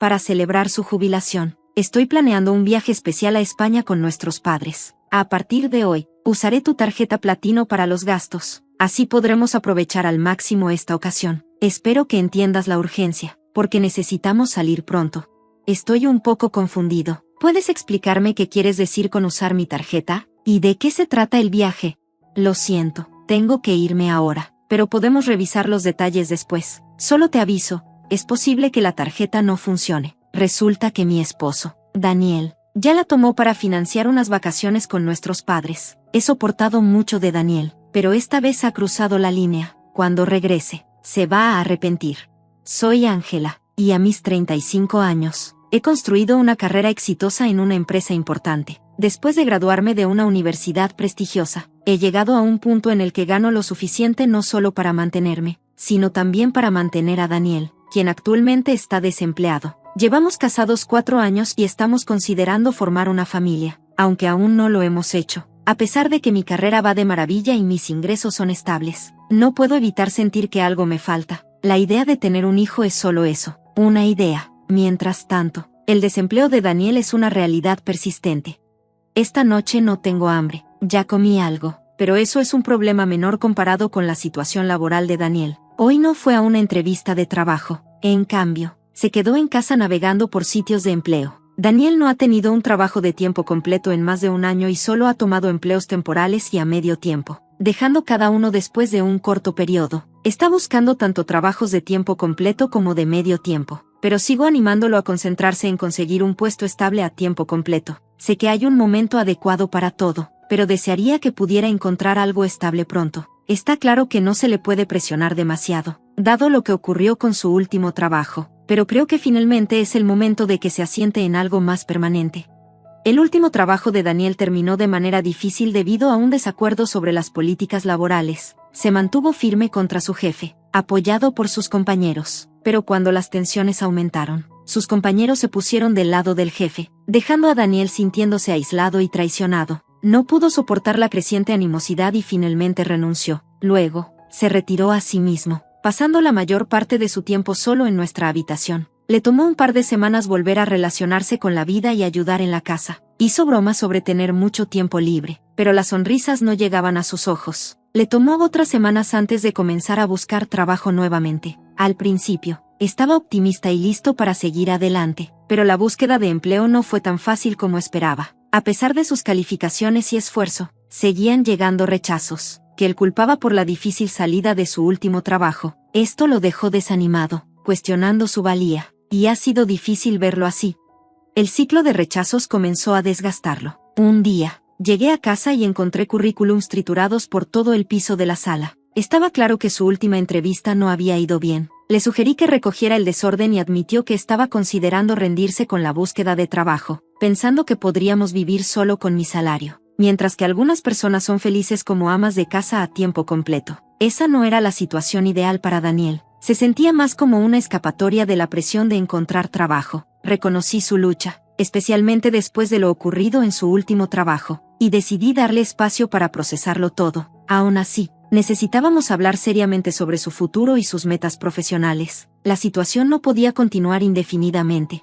para celebrar su jubilación. Estoy planeando un viaje especial a España con nuestros padres. A partir de hoy, usaré tu tarjeta platino para los gastos. Así podremos aprovechar al máximo esta ocasión. Espero que entiendas la urgencia, porque necesitamos salir pronto. Estoy un poco confundido. ¿Puedes explicarme qué quieres decir con usar mi tarjeta? ¿Y de qué se trata el viaje? Lo siento, tengo que irme ahora, pero podemos revisar los detalles después. Solo te aviso, es posible que la tarjeta no funcione. Resulta que mi esposo, Daniel, ya la tomó para financiar unas vacaciones con nuestros padres. He soportado mucho de Daniel, pero esta vez ha cruzado la línea. Cuando regrese, se va a arrepentir. Soy Ángela, y a mis 35 años, he construido una carrera exitosa en una empresa importante. Después de graduarme de una universidad prestigiosa, he llegado a un punto en el que gano lo suficiente no solo para mantenerme, sino también para mantener a Daniel, quien actualmente está desempleado. Llevamos casados 4 años y estamos considerando formar una familia, aunque aún no lo hemos hecho. A pesar de que mi carrera va de maravilla y mis ingresos son estables, no puedo evitar sentir que algo me falta. La idea de tener un hijo es solo eso, una idea. Mientras tanto, el desempleo de Daniel es una realidad persistente. Esta noche no tengo hambre, ya comí algo, pero eso es un problema menor comparado con la situación laboral de Daniel. Hoy no fue a una entrevista de trabajo, en cambio, se quedó en casa navegando por sitios de empleo. Daniel no ha tenido un trabajo de tiempo completo en más de un año y solo ha tomado empleos temporales y a medio tiempo, dejando cada uno después de un corto periodo. Está buscando tanto trabajos de tiempo completo como de medio tiempo, pero sigo animándolo a concentrarse en conseguir un puesto estable a tiempo completo. Sé que hay un momento adecuado para todo, pero desearía que pudiera encontrar algo estable pronto. Está claro que no se le puede presionar demasiado, dado lo que ocurrió con su último trabajo, pero creo que finalmente es el momento de que se asiente en algo más permanente. El último trabajo de Daniel terminó de manera difícil debido a un desacuerdo sobre las políticas laborales. Se mantuvo firme contra su jefe, apoyado por sus compañeros, pero cuando las tensiones aumentaron, sus compañeros se pusieron del lado del jefe, dejando a Daniel sintiéndose aislado y traicionado. No pudo soportar la creciente animosidad y finalmente renunció. Luego, se retiró a sí mismo, pasando la mayor parte de su tiempo solo en nuestra habitación. Le tomó un par de semanas volver a relacionarse con la vida y ayudar en la casa. Hizo bromas sobre tener mucho tiempo libre, pero las sonrisas no llegaban a sus ojos. Le tomó otras semanas antes de comenzar a buscar trabajo nuevamente. Al principio, estaba optimista y listo para seguir adelante, pero la búsqueda de empleo no fue tan fácil como esperaba. A pesar de sus calificaciones y esfuerzo, seguían llegando rechazos, que él culpaba por la difícil salida de su último trabajo. Esto lo dejó desanimado, cuestionando su valía, y ha sido difícil verlo así. El ciclo de rechazos comenzó a desgastarlo. Un día, llegué a casa y encontré currículums triturados por todo el piso de la sala. Estaba claro que su última entrevista no había ido bien. Le sugerí que recogiera el desorden y admitió que estaba considerando rendirse con la búsqueda de trabajo, pensando que podríamos vivir solo con mi salario. Mientras que algunas personas son felices como amas de casa a tiempo completo. Esa no era la situación ideal para Daniel. Se sentía más como una escapatoria de la presión de encontrar trabajo. Reconocí su lucha, especialmente después de lo ocurrido en su último trabajo, y decidí darle espacio para procesarlo todo. Aún así, necesitábamos hablar seriamente sobre su futuro y sus metas profesionales. La situación no podía continuar indefinidamente.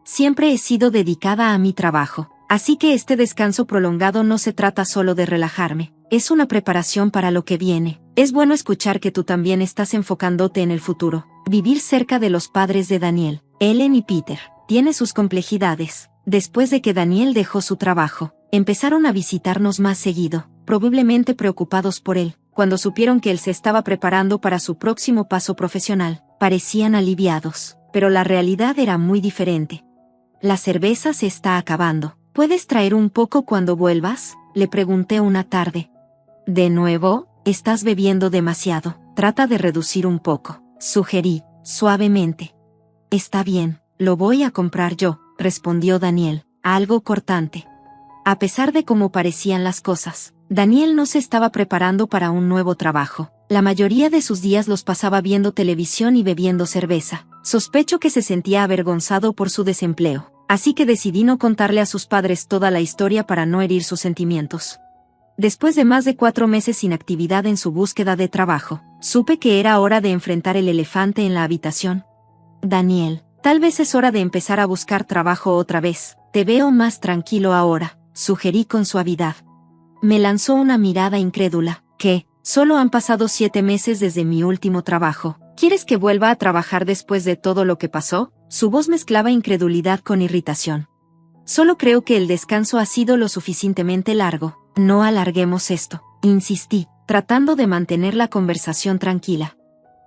Siempre he sido dedicada a mi trabajo, así que este descanso prolongado no se trata solo de relajarme, es una preparación para lo que viene. Es bueno escuchar que tú también estás enfocándote en el futuro. Vivir cerca de los padres de Daniel, Ellen y Peter, tiene sus complejidades. Después de que Daniel dejó su trabajo, empezaron a visitarnos más seguido, probablemente preocupados por él. Cuando supieron que él se estaba preparando para su próximo paso profesional, parecían aliviados, pero la realidad era muy diferente. La cerveza se está acabando. ¿Puedes traer un poco cuando vuelvas?, le pregunté una tarde. ¿De nuevo? Estás bebiendo demasiado. Trata de reducir un poco, sugerí, suavemente. Está bien, lo voy a comprar yo, respondió Daniel, algo cortante. A pesar de cómo parecían las cosas, Daniel no se estaba preparando para un nuevo trabajo. La mayoría de sus días los pasaba viendo televisión y bebiendo cerveza. Sospecho que se sentía avergonzado por su desempleo, así que decidí no contarle a sus padres toda la historia para no herir sus sentimientos. Después de más de 4 meses sin actividad en su búsqueda de trabajo, supe que era hora de enfrentar el elefante en la habitación. Daniel, Tal vez es hora de empezar a buscar trabajo otra vez. Te veo más tranquilo ahora, sugerí con suavidad. Me lanzó una mirada incrédula. ¿Qué? Solo han pasado 7 meses desde mi último trabajo. ¿Quieres que vuelva a trabajar después de todo lo que pasó? Su voz mezclaba incredulidad con irritación. Solo creo que el descanso ha sido lo suficientemente largo. No alarguemos esto, insistí, tratando de mantener la conversación tranquila.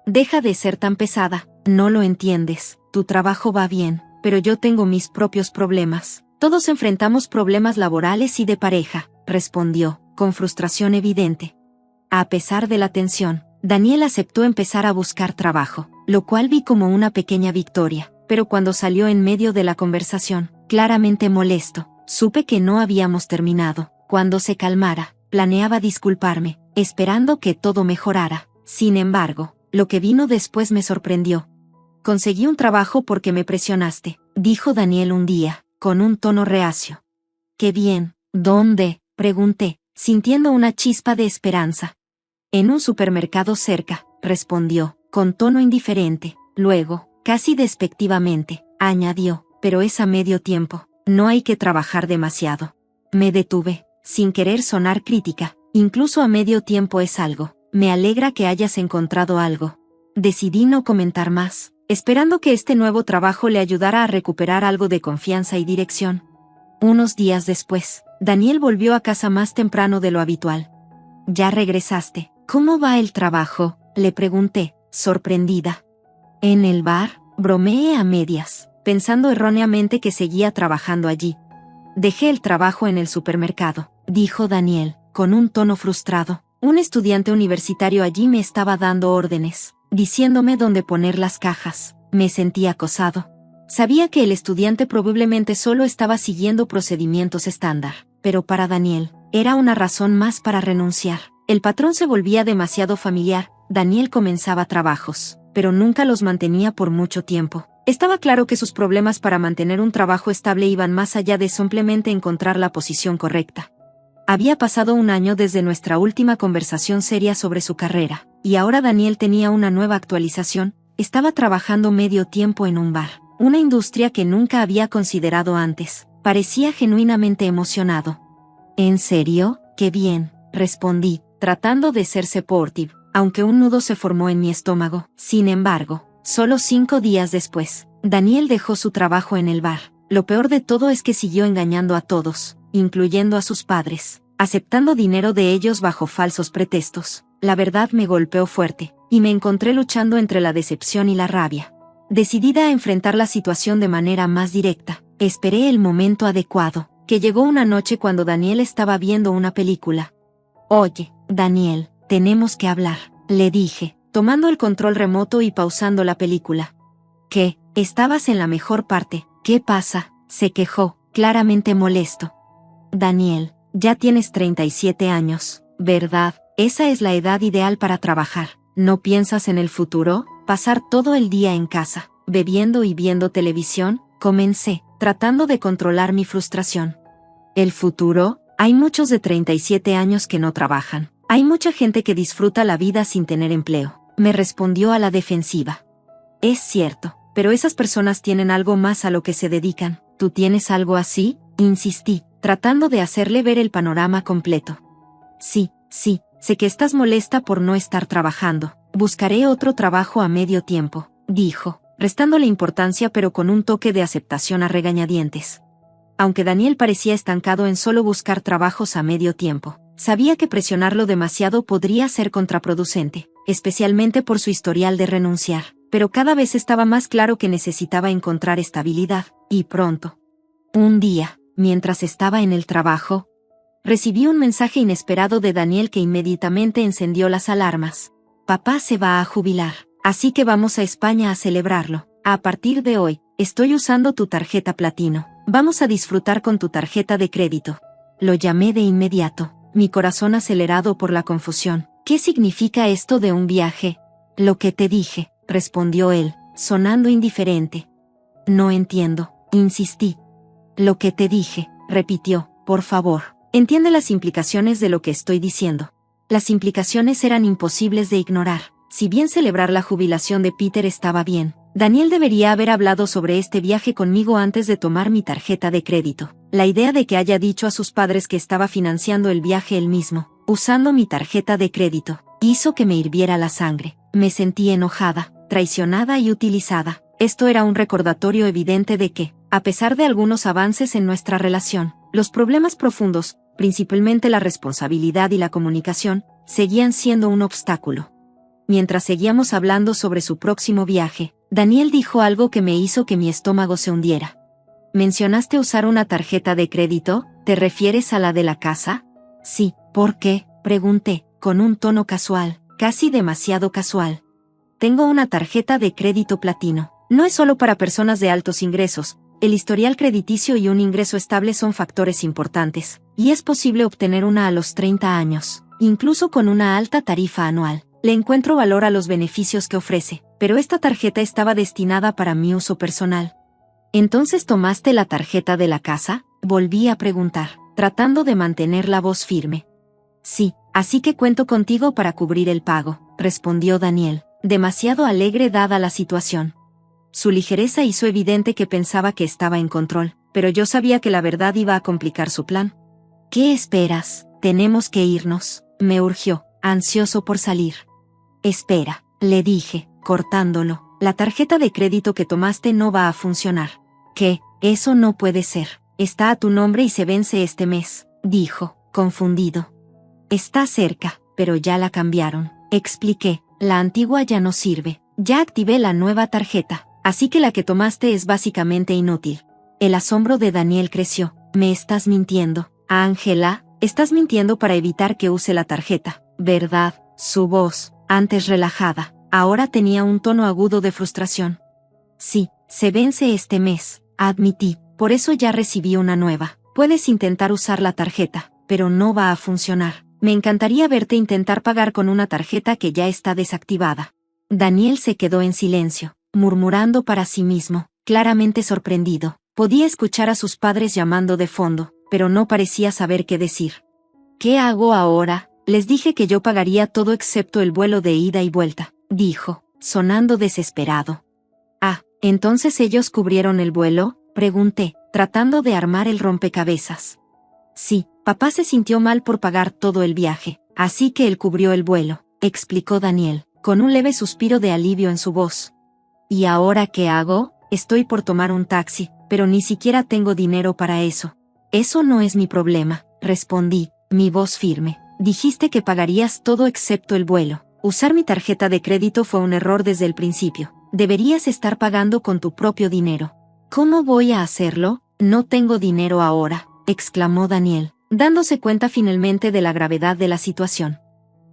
Deja de ser tan pesada, no lo entiendes. Tu trabajo va bien, pero yo tengo mis propios problemas. Todos enfrentamos problemas laborales y de pareja, respondió, con frustración evidente. A pesar de la tensión, Daniel aceptó empezar a buscar trabajo, lo cual vi como una pequeña victoria, pero cuando salió en medio de la conversación, claramente molesto, supe que no habíamos terminado. Cuando se calmara, planeaba disculparme, esperando que todo mejorara. Sin embargo, lo que vino después me sorprendió. Conseguí un trabajo porque me presionaste, dijo Daniel un día, con un tono reacio. Qué bien, ¿dónde? Pregunté, sintiendo una chispa de esperanza. En un supermercado cerca, respondió, con tono indiferente. Luego, casi despectivamente, añadió, pero es a medio tiempo, no hay que trabajar demasiado. Me detuve, sin querer sonar crítica, incluso a medio tiempo es algo. Me alegra que hayas encontrado algo. Decidí no comentar más, esperando que este nuevo trabajo le ayudara a recuperar algo de confianza y dirección. Unos días después, Daniel volvió a casa más temprano de lo habitual. ¿Ya regresaste? ¿Cómo va el trabajo?, le pregunté, sorprendida. En el bar, bromeé a medias, pensando erróneamente que seguía trabajando allí. Dejé el trabajo en el supermercado, dijo Daniel, con un tono frustrado. Un estudiante universitario allí me estaba dando órdenes, diciéndome dónde poner las cajas. Me sentí acosado. Sabía que el estudiante probablemente solo estaba siguiendo procedimientos estándar, pero para Daniel, era una razón más para renunciar. El patrón se volvía demasiado familiar. Daniel comenzaba trabajos, pero nunca los mantenía por mucho tiempo. Estaba claro que sus problemas para mantener un trabajo estable iban más allá de simplemente encontrar la posición correcta. Había pasado un año desde nuestra última conversación seria sobre su carrera, y ahora Daniel tenía una nueva actualización. Estaba trabajando medio tiempo en un bar, una industria que nunca había considerado antes. Parecía genuinamente emocionado. ¿En serio? ¡Qué bien!, respondí, tratando de ser supportive, aunque un nudo se formó en mi estómago. Sin embargo, solo 5 días después, Daniel dejó su trabajo en el bar. Lo peor de todo es que siguió engañando a todos, incluyendo a sus padres, aceptando dinero de ellos bajo falsos pretextos. La verdad me golpeó fuerte, y me encontré luchando entre la decepción y la rabia. Decidida a enfrentar la situación de manera más directa, esperé el momento adecuado, que llegó una noche cuando Daniel estaba viendo una película. Oye, Daniel, tenemos que hablar, le dije, tomando el control remoto y pausando la película. ¿Qué? Estabas en la mejor parte. ¿Qué pasa?, se quejó, claramente molesto. Daniel, ya tienes 37 años, ¿verdad? Esa es la edad ideal para trabajar. ¿No piensas en el futuro? ¿Pasar todo el día en casa, bebiendo y viendo televisión? Comencé, tratando de controlar mi frustración. ¿El futuro? Hay muchos de 37 años que no trabajan. Hay mucha gente que disfruta la vida sin tener empleo, me respondió a la defensiva. Es cierto, pero esas personas tienen algo más a lo que se dedican. ¿Tú tienes algo así?, insistí, tratando de hacerle ver el panorama completo. Sí, sé que estás molesta por no estar trabajando. Buscaré otro trabajo a medio tiempo, dijo, restándole importancia pero con un toque de aceptación a regañadientes. Aunque Daniel parecía estancado en solo buscar trabajos a medio tiempo, sabía que presionarlo demasiado podría ser contraproducente, especialmente por su historial de renunciar, pero cada vez estaba más claro que necesitaba encontrar estabilidad, y pronto. Un día, mientras estaba en el trabajo, recibí un mensaje inesperado de Daniel que inmediatamente encendió las alarmas. Papá se va a jubilar, así que vamos a España a celebrarlo. A partir de hoy, estoy usando tu tarjeta platino. Vamos a disfrutar con tu tarjeta de crédito. Lo llamé de inmediato, mi corazón acelerado por la confusión. ¿Qué significa esto de un viaje? Lo que te dije, respondió él, sonando indiferente. No entiendo, insistí. Lo que te dije, repitió, por favor, entiende las implicaciones de lo que estoy diciendo. Las implicaciones eran imposibles de ignorar. Si bien celebrar la jubilación de Peter estaba bien, Daniel debería haber hablado sobre este viaje conmigo antes de tomar mi tarjeta de crédito. La idea de que haya dicho a sus padres que estaba financiando el viaje él mismo, usando mi tarjeta de crédito, hizo que me hirviera la sangre. Me sentí enojada, traicionada y utilizada. Esto era un recordatorio evidente de que, a pesar de algunos avances en nuestra relación, los problemas profundos, principalmente la responsabilidad y la comunicación, seguían siendo un obstáculo. Mientras seguíamos hablando sobre su próximo viaje, Daniel dijo algo que me hizo que mi estómago se hundiera. ¿Mencionaste usar una tarjeta de crédito? ¿Te refieres a la de la casa? Sí, ¿por qué?, pregunté, con un tono casual, casi demasiado casual. Tengo una tarjeta de crédito platino. No es solo para personas de altos ingresos. El historial crediticio y un ingreso estable son factores importantes, y es posible obtener una a los 30 años, incluso con una alta tarifa anual. Le encuentro valor a los beneficios que ofrece, pero esta tarjeta estaba destinada para mi uso personal. ¿Entonces tomaste la tarjeta de la casa?, volví a preguntar, tratando de mantener la voz firme. Sí, así que cuento contigo para cubrir el pago, respondió Daniel, demasiado alegre dada la situación. Su ligereza hizo evidente que pensaba que estaba en control, pero yo sabía que la verdad iba a complicar su plan. ¿Qué esperas? Tenemos que irnos, me urgió, ansioso por salir. Espera, le dije, cortándolo, la tarjeta de crédito que tomaste no va a funcionar. ¿Qué? Eso no puede ser. Está a tu nombre y se vence este mes, dijo, confundido. Está cerca, pero ya la cambiaron, expliqué, la antigua ya no sirve, ya activé la nueva tarjeta, así que la que tomaste es básicamente inútil. El asombro de Daniel creció. ¿Me estás mintiendo, Ángela? Estás mintiendo para evitar que use la tarjeta, ¿verdad? Su voz, antes relajada, ahora tenía un tono agudo de frustración. Sí, se vence este mes, admití, por eso ya recibí una nueva. Puedes intentar usar la tarjeta, pero no va a funcionar. Me encantaría verte intentar pagar con una tarjeta que ya está desactivada. Daniel se quedó en silencio, murmurando para sí mismo, claramente sorprendido. Podía escuchar a sus padres llamando de fondo, pero no parecía saber qué decir. ¿Qué hago ahora? Les dije que yo pagaría todo excepto el vuelo de ida y vuelta, dijo, sonando desesperado. Ah, ¿entonces ellos cubrieron el vuelo?, pregunté, tratando de armar el rompecabezas. Sí, papá se sintió mal por pagar todo el viaje, así que él cubrió el vuelo, explicó Daniel, con un leve suspiro de alivio en su voz. ¿Y ahora qué hago? Estoy por tomar un taxi, pero ni siquiera tengo dinero para eso. Eso no es mi problema, respondí, mi voz firme. Dijiste que pagarías todo excepto el vuelo. Usar mi tarjeta de crédito fue un error desde el principio. Deberías estar pagando con tu propio dinero. ¿Cómo voy a hacerlo? No tengo dinero ahora, exclamó Daniel, dándose cuenta finalmente de la gravedad de la situación.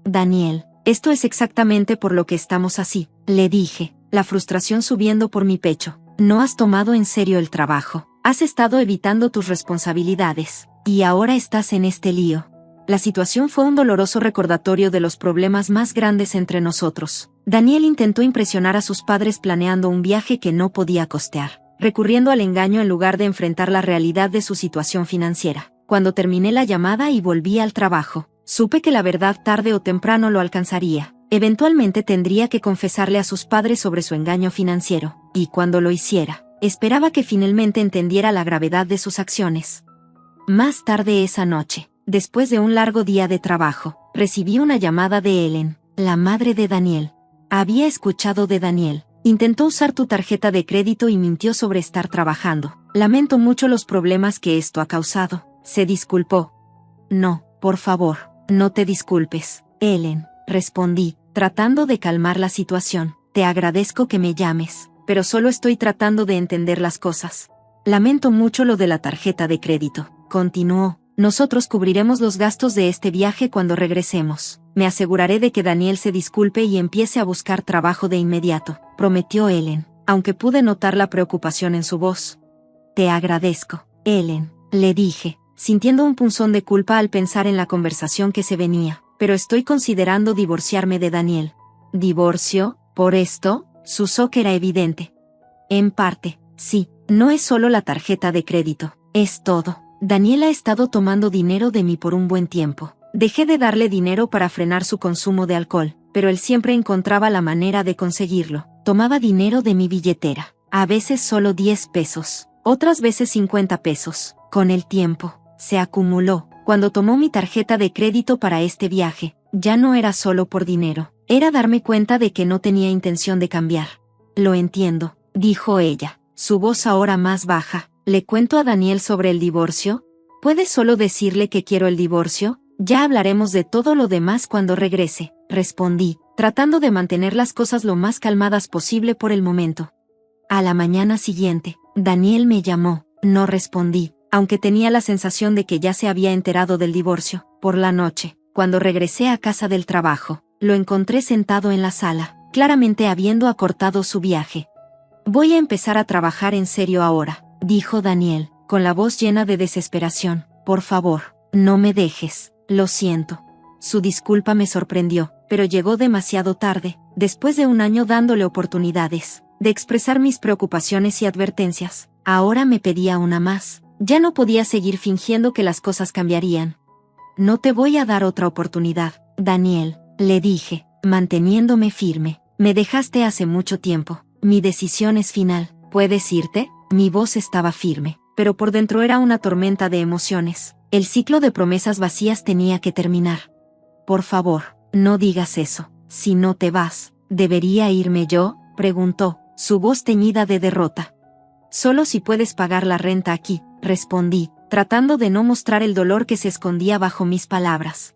Daniel, esto es exactamente por lo que estamos así, le dije, la frustración subiendo por mi pecho. No has tomado en serio el trabajo. Has estado evitando tus responsabilidades, y ahora estás en este lío. La situación fue un doloroso recordatorio de los problemas más grandes entre nosotros. Daniel intentó impresionar a sus padres planeando un viaje que no podía costear, recurriendo al engaño en lugar de enfrentar la realidad de su situación financiera. Cuando terminé la llamada y volví al trabajo, supe que la verdad tarde o temprano lo alcanzaría. Eventualmente tendría que confesarle a sus padres sobre su engaño financiero, y cuando lo hiciera, esperaba que finalmente entendiera la gravedad de sus acciones. Más tarde esa noche, después de un largo día de trabajo, recibí una llamada de Ellen, la madre de Daniel. Había escuchado de Daniel. Intentó usar tu tarjeta de crédito y mintió sobre estar trabajando. Lamento mucho los problemas que esto ha causado. Se disculpó. No, por favor, no te disculpes, Ellen, respondí, tratando de calmar la situación. Te agradezco que me llames, pero solo estoy tratando de entender las cosas. Lamento mucho lo de la tarjeta de crédito, continuó. Nosotros cubriremos los gastos de este viaje cuando regresemos. Me aseguraré de que Daniel se disculpe y empiece a buscar trabajo de inmediato, prometió Ellen, aunque pude notar la preocupación en su voz. Te agradezco, Ellen, le dije, sintiendo un punzón de culpa al pensar en la conversación que se venía, pero estoy considerando divorciarme de Daniel. ¿Divorcio? ¿Por esto? Su shock era evidente. En parte, sí, no es solo la tarjeta de crédito, es todo. Daniel ha estado tomando dinero de mí por un buen tiempo. Dejé de darle dinero para frenar su consumo de alcohol, pero él siempre encontraba la manera de conseguirlo. Tomaba dinero de mi billetera, a veces solo 10 pesos, otras veces 50 pesos. Con el tiempo, se acumuló. Cuando tomó mi tarjeta de crédito para este viaje, ya no era solo por dinero, era darme cuenta de que no tenía intención de cambiar. Lo entiendo, dijo ella, su voz ahora más baja. ¿Le cuento a Daniel sobre el divorcio? ¿Puedes solo decirle que quiero el divorcio? Ya hablaremos de todo lo demás cuando regrese, respondí, tratando de mantener las cosas lo más calmadas posible por el momento. A la mañana siguiente, Daniel me llamó, no respondí, aunque tenía la sensación de que ya se había enterado del divorcio. Por la noche, cuando regresé a casa del trabajo, lo encontré sentado en la sala, claramente habiendo acortado su viaje. Voy a empezar a trabajar en serio ahora, dijo Daniel, con la voz llena de desesperación. Por favor, no me dejes, lo siento. Su disculpa me sorprendió, pero llegó demasiado tarde, después de un año dándole oportunidades de expresar mis preocupaciones y advertencias. Ahora me pedía una más. Ya no podía seguir fingiendo que las cosas cambiarían. No te voy a dar otra oportunidad, Daniel, le dije, manteniéndome firme. Me dejaste hace mucho tiempo. Mi decisión es final. ¿Puedes irte? Mi voz estaba firme, pero por dentro era una tormenta de emociones. El ciclo de promesas vacías tenía que terminar. Por favor, no digas eso. Si no te vas, ¿debería irme yo?, preguntó, su voz teñida de derrota. Solo si puedes pagar la renta aquí, respondí, tratando de no mostrar el dolor que se escondía bajo mis palabras.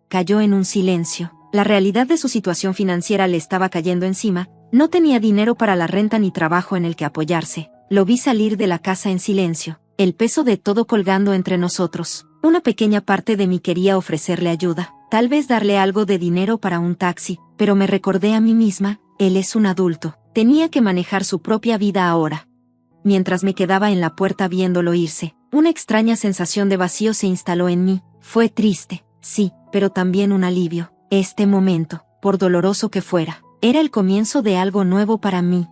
Cayó en un silencio. La realidad de su situación financiera le estaba cayendo encima. No tenía dinero para la renta ni trabajo en el que apoyarse. Lo vi salir de la casa en silencio, el peso de todo colgando entre nosotros. Una pequeña parte de mí quería ofrecerle ayuda, tal vez darle algo de dinero para un taxi, pero me recordé a mí misma, él es un adulto, tenía que manejar su propia vida ahora. Mientras me quedaba en la puerta viéndolo irse, una extraña sensación de vacío se instaló en mí. Fue triste, sí, pero también un alivio. Este momento, por doloroso que fuera, era el comienzo de algo nuevo para mí.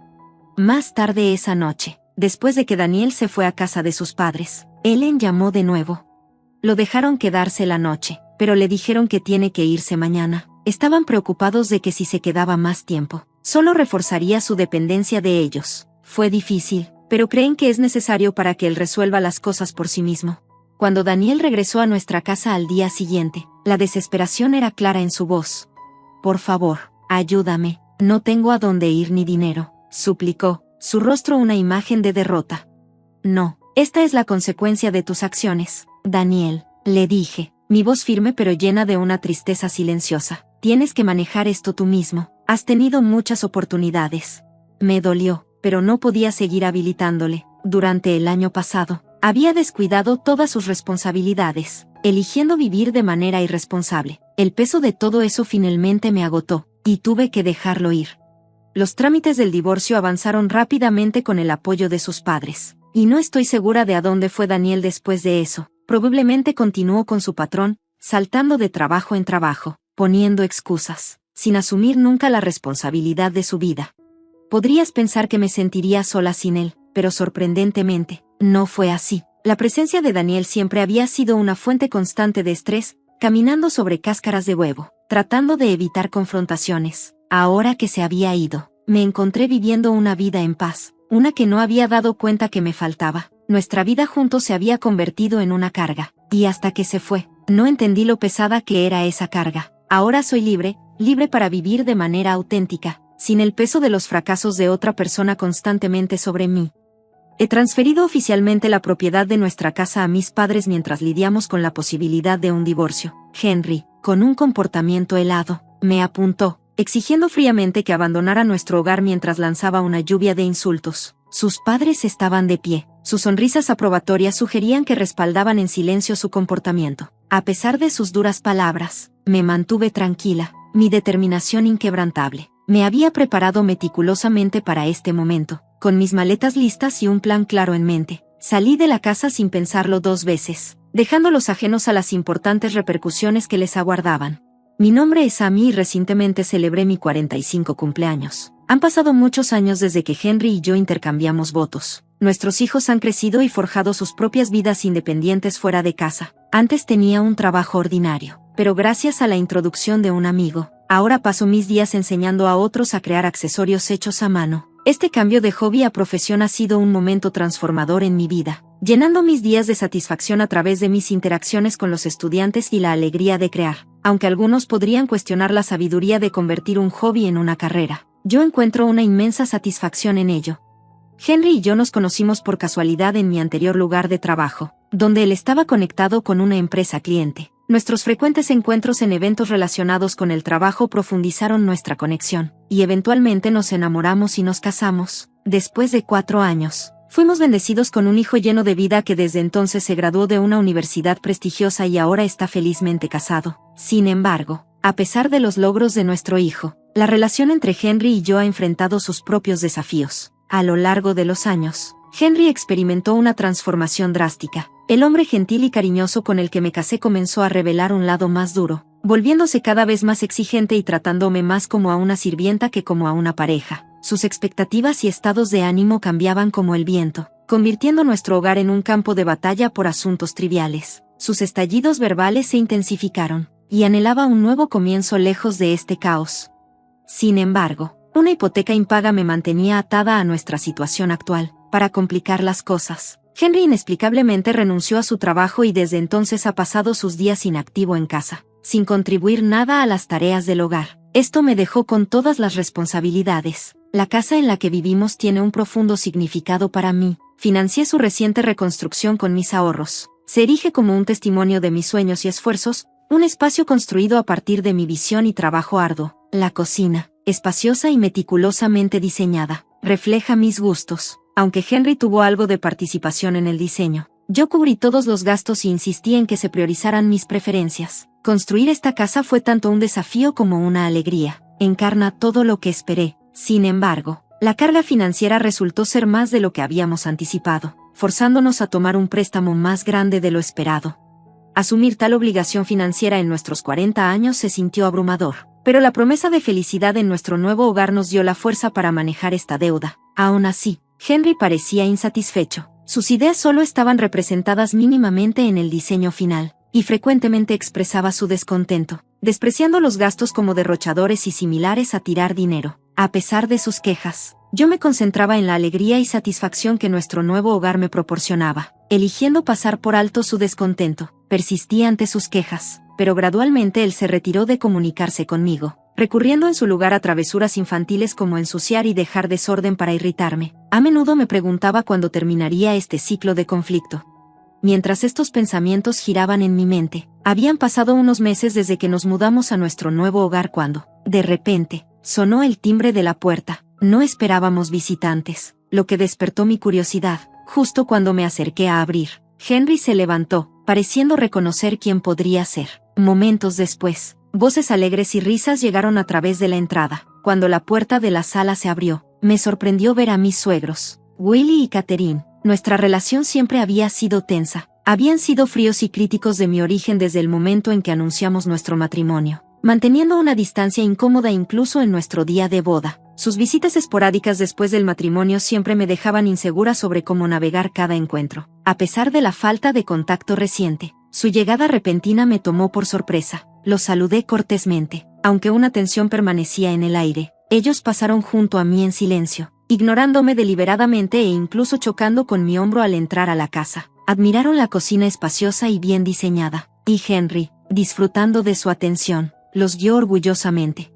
Más tarde esa noche, después de que Daniel se fue a casa de sus padres, Ellen llamó de nuevo. Lo dejaron quedarse la noche, pero le dijeron que tiene que irse mañana. Estaban preocupados de que si se quedaba más tiempo, solo reforzaría su dependencia de ellos. Fue difícil, pero creen que es necesario para que él resuelva las cosas por sí mismo. Cuando Daniel regresó a nuestra casa al día siguiente, la desesperación era clara en su voz. Por favor, ayúdame, no tengo a dónde ir ni dinero, suplicó, su rostro una imagen de derrota. No, esta es la consecuencia de tus acciones, Daniel, le dije, mi voz firme pero llena de una tristeza silenciosa. Tienes que manejar esto tú mismo, has tenido muchas oportunidades. Me dolió, pero no podía seguir habilitándole. Durante el año pasado, había descuidado todas sus responsabilidades, eligiendo vivir de manera irresponsable. El peso de todo eso finalmente me agotó, y tuve que dejarlo ir. Los trámites del divorcio avanzaron rápidamente con el apoyo de sus padres, y no estoy segura de a dónde fue Daniel después de eso. Probablemente continuó con su patrón, saltando de trabajo en trabajo, poniendo excusas, sin asumir nunca la responsabilidad de su vida. Podrías pensar que me sentiría sola sin él, pero sorprendentemente, no fue así. La presencia de Daniel siempre había sido una fuente constante de estrés, caminando sobre cáscaras de huevo, tratando de evitar confrontaciones. Ahora que se había ido, me encontré viviendo una vida en paz, una que no había dado cuenta que me faltaba. Nuestra vida juntos se había convertido en una carga, y hasta que se fue, no entendí lo pesada que era esa carga. Ahora soy libre, libre para vivir de manera auténtica, sin el peso de los fracasos de otra persona constantemente sobre mí. He transferido oficialmente la propiedad de nuestra casa a mis padres mientras lidiamos con la posibilidad de un divorcio. Henry, con un comportamiento helado, me apuntó, exigiendo fríamente que abandonara nuestro hogar mientras lanzaba una lluvia de insultos. Sus padres estaban de pie. Sus sonrisas aprobatorias sugerían que respaldaban en silencio su comportamiento. A pesar de sus duras palabras, me mantuve tranquila, mi determinación inquebrantable. Me había preparado meticulosamente para este momento, con mis maletas listas y un plan claro en mente. Salí de la casa sin pensarlo 2 veces, dejándolos ajenos a las importantes repercusiones que les aguardaban. Mi nombre es Amy y recientemente celebré mi 45 cumpleaños. Han pasado muchos años desde que Henry y yo intercambiamos votos. Nuestros hijos han crecido y forjado sus propias vidas independientes fuera de casa. Antes tenía un trabajo ordinario, pero gracias a la introducción de un amigo, Ahora paso mis días enseñando a otros a crear accesorios hechos a mano. Este cambio de hobby a profesión ha sido un momento transformador en mi vida, llenando mis días de satisfacción a través de mis interacciones con los estudiantes y la alegría de crear. Aunque algunos podrían cuestionar la sabiduría de convertir un hobby en una carrera, yo encuentro una inmensa satisfacción en ello. Henry y yo nos conocimos por casualidad en mi anterior lugar de trabajo, donde él estaba conectado con una empresa cliente. Nuestros frecuentes encuentros en eventos relacionados con el trabajo profundizaron nuestra conexión, y eventualmente nos enamoramos y nos casamos. Después de 4 años, fuimos bendecidos con un hijo lleno de vida que desde entonces se graduó de una universidad prestigiosa y ahora está felizmente casado. Sin embargo, a pesar de los logros de nuestro hijo, la relación entre Henry y yo ha enfrentado sus propios desafíos. A lo largo de los años, Henry experimentó una transformación drástica. El hombre gentil y cariñoso con el que me casé comenzó a revelar un lado más duro, volviéndose cada vez más exigente y tratándome más como a una sirvienta que como a una pareja. Sus expectativas y estados de ánimo cambiaban como el viento, convirtiendo nuestro hogar en un campo de batalla por asuntos triviales. Sus estallidos verbales se intensificaron, y anhelaba un nuevo comienzo lejos de este caos. Sin embargo, una hipoteca impaga me mantenía atada a nuestra situación actual. Para complicar las cosas, Henry inexplicablemente renunció a su trabajo y desde entonces ha pasado sus días inactivo en casa, sin contribuir nada a las tareas del hogar. Esto me dejó con todas las responsabilidades. La casa en la que vivimos tiene un profundo significado para mí. Financié su reciente reconstrucción con mis ahorros. Se erige como un testimonio de mis sueños y esfuerzos, un espacio construido a partir de mi visión y trabajo arduo. La cocina, espaciosa y meticulosamente diseñada, refleja mis gustos. Aunque Henry tuvo algo de participación en el diseño, yo cubrí todos los gastos y insistí en que se priorizaran mis preferencias. Construir esta casa fue tanto un desafío como una alegría. Encarna todo lo que esperé. Sin embargo, la carga financiera resultó ser más de lo que habíamos anticipado, forzándonos a tomar un préstamo más grande de lo esperado. Asumir tal obligación financiera en nuestros 40 años se sintió abrumador, pero la promesa de felicidad en nuestro nuevo hogar nos dio la fuerza para manejar esta deuda. Aún así, Henry parecía insatisfecho. Sus ideas solo estaban representadas mínimamente en el diseño final, y frecuentemente expresaba su descontento, despreciando los gastos como derrochadores y similares a tirar dinero. A pesar de sus quejas, yo me concentraba en la alegría y satisfacción que nuestro nuevo hogar me proporcionaba. Eligiendo pasar por alto su descontento, persistí ante sus quejas, pero gradualmente él se retiró de comunicarse conmigo, recurriendo en su lugar a travesuras infantiles como ensuciar y dejar desorden para irritarme. A menudo me preguntaba cuándo terminaría este ciclo de conflicto. Mientras estos pensamientos giraban en mi mente, habían pasado unos meses desde que nos mudamos a nuestro nuevo hogar cuando, de repente, sonó el timbre de la puerta. No esperábamos visitantes, lo que despertó mi curiosidad. Justo cuando me acerqué a abrir, Henry se levantó, pareciendo reconocer quién podría ser. Momentos después, voces alegres y risas llegaron a través de la entrada. Cuando la puerta de la sala se abrió, me sorprendió ver a mis suegros, Willie y Catherine. Nuestra relación siempre había sido tensa. Habían sido fríos y críticos de mi origen desde el momento en que anunciamos nuestro matrimonio, manteniendo una distancia incómoda incluso en nuestro día de boda. Sus visitas esporádicas después del matrimonio siempre me dejaban insegura sobre cómo navegar cada encuentro. A pesar de la falta de contacto reciente, su llegada repentina me tomó por sorpresa. Los saludé cortésmente, aunque una tensión permanecía en el aire. Ellos pasaron junto a mí en silencio, ignorándome deliberadamente e incluso chocando con mi hombro al entrar a la casa. Admiraron la cocina espaciosa y bien diseñada, y Henry, disfrutando de su atención, los guió orgullosamente.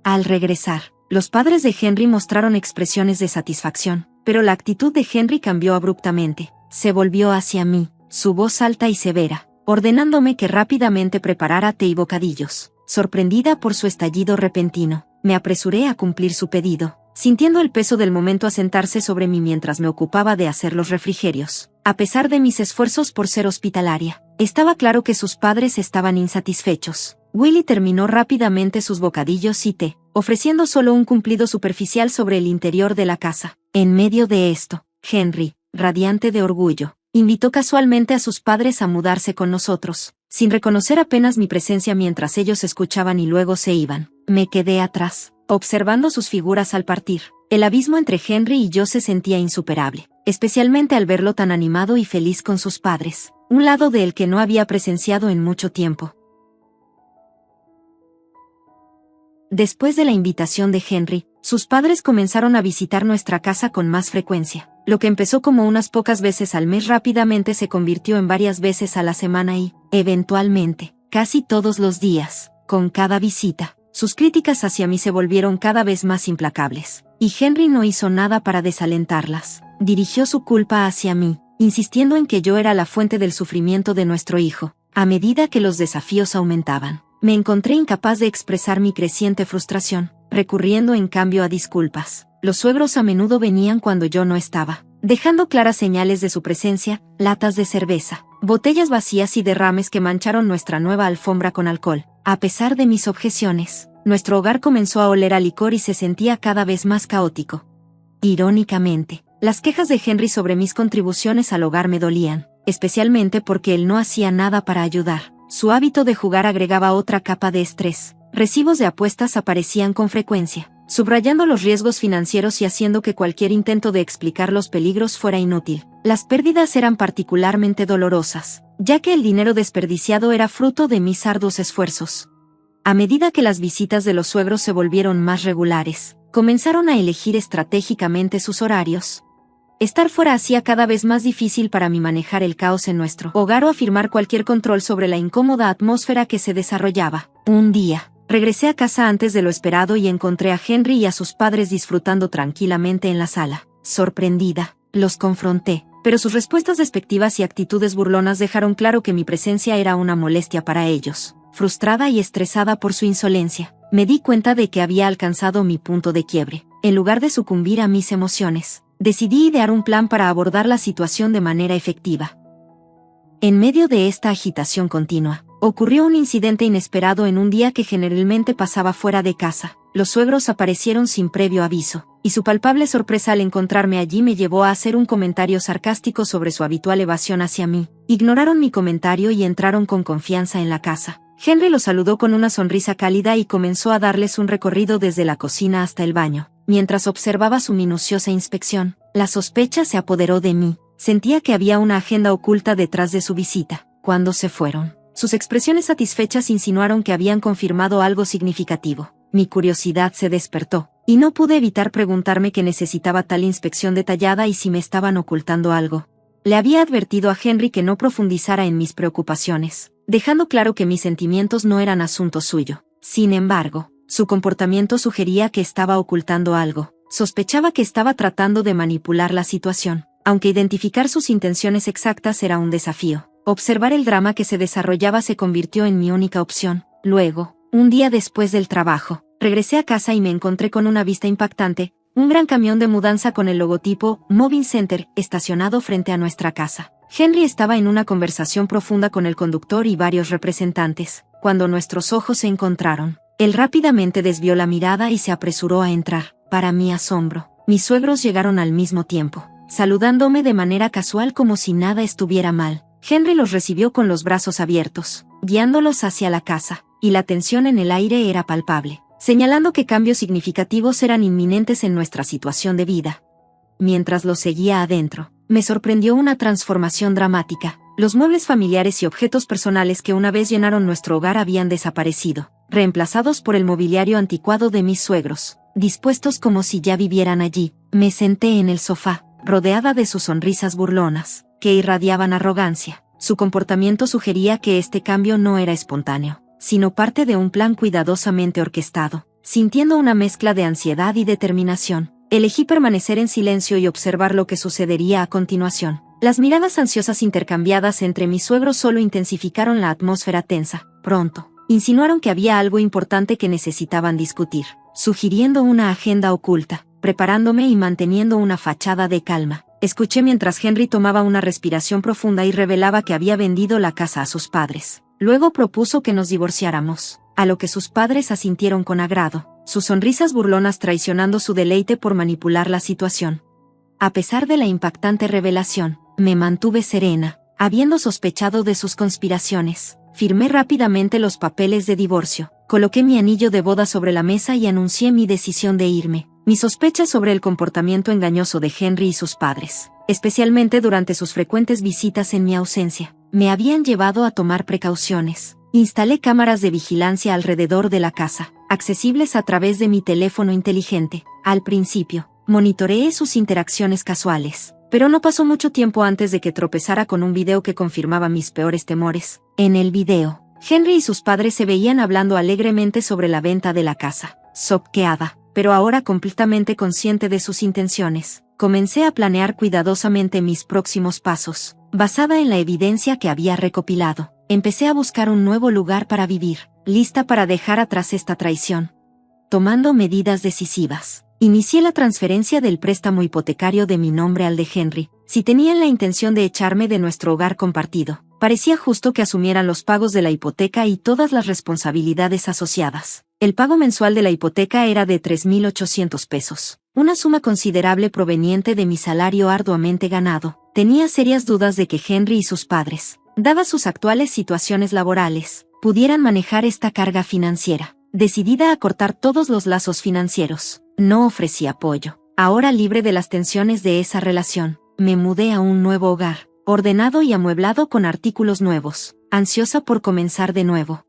Al regresar, los padres de Henry mostraron expresiones de satisfacción, pero la actitud de Henry cambió abruptamente. Se volvió hacia mí, su voz alta y severa, ordenándome que rápidamente preparara té y bocadillos. Sorprendida por su estallido repentino, me apresuré a cumplir su pedido, sintiendo el peso del momento asentarse sobre mí mientras me ocupaba de hacer los refrigerios. A pesar de mis esfuerzos por ser hospitalaria, estaba claro que sus padres estaban insatisfechos. Willie terminó rápidamente sus bocadillos y té, ofreciendo solo un cumplido superficial sobre el interior de la casa. En medio de esto, Henry, radiante de orgullo, invitó casualmente a sus padres a mudarse con nosotros, sin reconocer apenas mi presencia mientras ellos escuchaban y luego se iban. Me quedé atrás, observando sus figuras al partir. El abismo entre Henry y yo se sentía insuperable, especialmente al verlo tan animado y feliz con sus padres, un lado de él que no había presenciado en mucho tiempo. Después de la invitación de Henry, sus padres comenzaron a visitar nuestra casa con más frecuencia. Lo que empezó como unas pocas veces al mes rápidamente se convirtió en varias veces a la semana y, eventualmente, casi todos los días. Con cada visita, sus críticas hacia mí se volvieron cada vez más implacables, y Henry no hizo nada para desalentarlas. Dirigió su culpa hacia mí, insistiendo en que yo era la fuente del sufrimiento de nuestro hijo. A medida que los desafíos aumentaban, me encontré incapaz de expresar mi creciente frustración, recurriendo en cambio a disculpas. Los suegros a menudo venían cuando yo no estaba, dejando claras señales de su presencia, latas de cerveza, botellas vacías y derrames que mancharon nuestra nueva alfombra con alcohol. A pesar de mis objeciones, nuestro hogar comenzó a oler a licor y se sentía cada vez más caótico. Irónicamente, las quejas de Henry sobre mis contribuciones al hogar me dolían, especialmente porque él no hacía nada para ayudar. Su hábito de jugar agregaba otra capa de estrés. Recibos de apuestas aparecían con frecuencia, subrayando los riesgos financieros y haciendo que cualquier intento de explicar los peligros fuera inútil. Las pérdidas eran particularmente dolorosas, ya que el dinero desperdiciado era fruto de mis arduos esfuerzos. A medida que las visitas de los suegros se volvieron más regulares, comenzaron a elegir estratégicamente sus horarios. Estar fuera hacía cada vez más difícil para mí manejar el caos en nuestro hogar o afirmar cualquier control sobre la incómoda atmósfera que se desarrollaba. Un día, regresé a casa antes de lo esperado y encontré a Henry y a sus padres disfrutando tranquilamente en la sala. Sorprendida, los confronté, pero sus respuestas despectivas y actitudes burlonas dejaron claro que mi presencia era una molestia para ellos. Frustrada y estresada por su insolencia, me di cuenta de que había alcanzado mi punto de quiebre. En lugar de sucumbir a mis emociones, decidí idear un plan para abordar la situación de manera efectiva. En medio de esta agitación continua, ocurrió un incidente inesperado en un día que generalmente pasaba fuera de casa. Los suegros aparecieron sin previo aviso, y su palpable sorpresa al encontrarme allí me llevó a hacer un comentario sarcástico sobre su habitual evasión hacia mí. Ignoraron mi comentario y entraron con confianza en la casa. Henry los saludó con una sonrisa cálida y comenzó a darles un recorrido desde la cocina hasta el baño. Mientras observaba su minuciosa inspección, la sospecha se apoderó de mí. Sentía que había una agenda oculta detrás de su visita. Cuando se fueron, sus expresiones satisfechas insinuaron que habían confirmado algo significativo. Mi curiosidad se despertó, y no pude evitar preguntarme qué necesitaba tal inspección detallada y si me estaban ocultando algo. Le había advertido a Henry que no profundizara en mis preocupaciones, dejando claro que mis sentimientos no eran asunto suyo. Sin embargo, su comportamiento sugería que estaba ocultando algo. Sospechaba que estaba tratando de manipular la situación, aunque identificar sus intenciones exactas era un desafío. Observar el drama que se desarrollaba se convirtió en mi única opción. Luego, un día después del trabajo, regresé a casa y me encontré con una vista impactante, un gran camión de mudanza con el logotipo Moving Center estacionado frente a nuestra casa. Henry estaba en una conversación profunda con el conductor y varios representantes. Cuando nuestros ojos se encontraron, él rápidamente desvió la mirada y se apresuró a entrar. Para mi asombro, mis suegros llegaron al mismo tiempo, saludándome de manera casual como si nada estuviera mal. Henry los recibió con los brazos abiertos, guiándolos hacia la casa, y la tensión en el aire era palpable, señalando que cambios significativos eran inminentes en nuestra situación de vida. Mientras los seguía adentro, me sorprendió una transformación dramática. Los muebles familiares y objetos personales que una vez llenaron nuestro hogar habían desaparecido, reemplazados por el mobiliario anticuado de mis suegros, dispuestos como si ya vivieran allí. Me senté en el sofá, rodeada de sus sonrisas burlonas, que irradiaban arrogancia. Su comportamiento sugería que este cambio no era espontáneo, sino parte de un plan cuidadosamente orquestado. Sintiendo una mezcla de ansiedad y determinación, elegí permanecer en silencio y observar lo que sucedería a continuación. Las miradas ansiosas intercambiadas entre mis suegros solo intensificaron la atmósfera tensa. Pronto, insinuaron que había algo importante que necesitaban discutir, sugiriendo una agenda oculta. Preparándome y manteniendo una fachada de calma, escuché mientras Henry tomaba una respiración profunda y revelaba que había vendido la casa a sus padres. Luego propuso que nos divorciáramos, a lo que sus padres asintieron con agrado, sus sonrisas burlonas traicionando su deleite por manipular la situación. A pesar de la impactante revelación, me mantuve serena, habiendo sospechado de sus conspiraciones. Firmé rápidamente los papeles de divorcio, coloqué mi anillo de boda sobre la mesa y anuncié mi decisión de irme. Mis sospechas sobre el comportamiento engañoso de Henry y sus padres, especialmente durante sus frecuentes visitas en mi ausencia, me habían llevado a tomar precauciones. Instalé cámaras de vigilancia alrededor de la casa, accesibles a través de mi teléfono inteligente. Al principio, monitoreé sus interacciones casuales, pero no pasó mucho tiempo antes de que tropezara con un video que confirmaba mis peores temores. En el video, Henry y sus padres se veían hablando alegremente sobre la venta de la casa. Choqueada, pero ahora completamente consciente de sus intenciones, comencé a planear cuidadosamente mis próximos pasos. Basada en la evidencia que había recopilado, empecé a buscar un nuevo lugar para vivir, lista para dejar atrás esta traición. Tomando medidas decisivas, inicié la transferencia del préstamo hipotecario de mi nombre al de Henry. Si tenían la intención de echarme de nuestro hogar compartido, parecía justo que asumieran los pagos de la hipoteca y todas las responsabilidades asociadas. El pago mensual de la hipoteca era de 3.800 pesos, una suma considerable proveniente de mi salario arduamente ganado. Tenía serias dudas de que Henry y sus padres, dadas sus actuales situaciones laborales, pudieran manejar esta carga financiera. Decidida a cortar todos los lazos financieros, no ofrecí apoyo. Ahora libre de las tensiones de esa relación, me mudé a un nuevo hogar, ordenado y amueblado con artículos nuevos, ansiosa por comenzar de nuevo.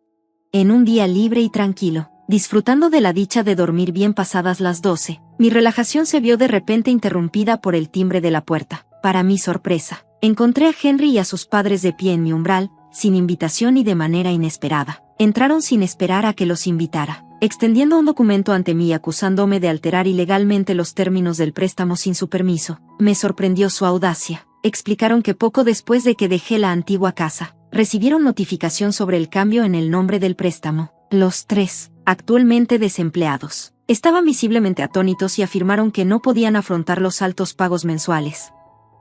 En un día libre y tranquilo, disfrutando de la dicha de dormir bien pasadas las 12, mi relajación se vio de repente interrumpida por el timbre de la puerta. Para mi sorpresa, encontré a Henry y a sus padres de pie en mi umbral, sin invitación y de manera inesperada. Entraron sin esperar a que los invitara, extendiendo un documento ante mí acusándome de alterar ilegalmente los términos del préstamo sin su permiso. Me sorprendió su audacia. Explicaron que poco después de que dejé la antigua casa, recibieron notificación sobre el cambio en el nombre del préstamo. Los tres, actualmente desempleados, estaban visiblemente atónitos y afirmaron que no podían afrontar los altos pagos mensuales.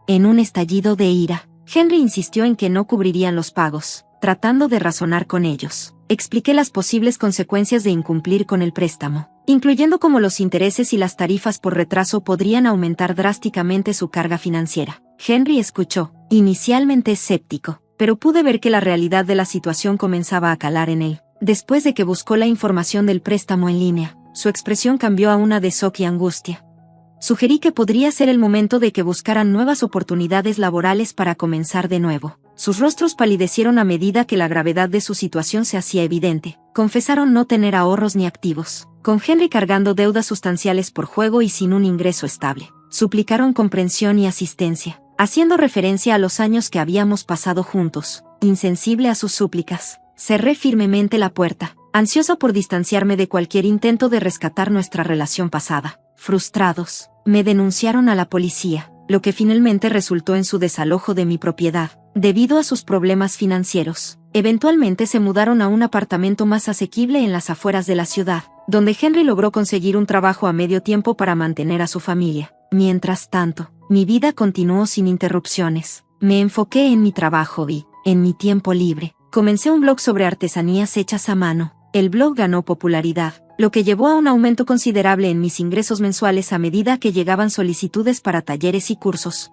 En un estallido de ira, Henry insistió en que no cubrirían los pagos, tratando de razonar con ellos. Expliqué las posibles consecuencias de incumplir con el préstamo, incluyendo cómo los intereses y las tarifas por retraso podrían aumentar drásticamente su carga financiera. Henry escuchó, inicialmente escéptico, pero pude ver que la realidad de la situación comenzaba a calar en él. Después de que buscó la información del préstamo en línea, su expresión cambió a una de shock y angustia. Sugerí que podría ser el momento de que buscaran nuevas oportunidades laborales para comenzar de nuevo. Sus rostros palidecieron a medida que la gravedad de su situación se hacía evidente. Confesaron no tener ahorros ni activos, con Henry cargando deudas sustanciales por juego y sin un ingreso estable. Suplicaron comprensión y asistencia, haciendo referencia a los años que habíamos pasado juntos. Insensible a sus súplicas, cerré firmemente la puerta, ansiosa por distanciarme de cualquier intento de rescatar nuestra relación pasada. Frustrados, me denunciaron a la policía, lo que finalmente resultó en su desalojo de mi propiedad, debido a sus problemas financieros. Eventualmente se mudaron a un apartamento más asequible en las afueras de la ciudad, donde Henry logró conseguir un trabajo a medio tiempo para mantener a su familia. Mientras tanto, mi vida continuó sin interrupciones. Me enfoqué en mi trabajo y, en mi tiempo libre, comencé un blog sobre artesanías hechas a mano. El blog ganó popularidad, lo que llevó a un aumento considerable en mis ingresos mensuales a medida que llegaban solicitudes para talleres y cursos.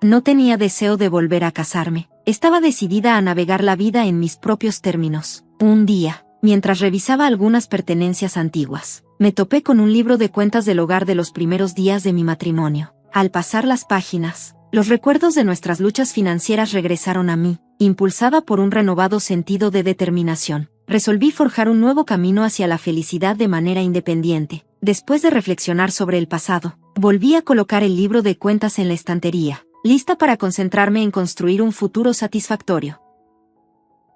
No tenía deseo de volver a casarme. Estaba decidida a navegar la vida en mis propios términos. Un día, mientras revisaba algunas pertenencias antiguas, me topé con un libro de cuentas del hogar de los primeros días de mi matrimonio. Al pasar las páginas, los recuerdos de nuestras luchas financieras regresaron a mí, impulsada por un renovado sentido de determinación. Resolví forjar un nuevo camino hacia la felicidad de manera independiente. Después de reflexionar sobre el pasado, volví a colocar el libro de cuentas en la estantería, lista para concentrarme en construir un futuro satisfactorio.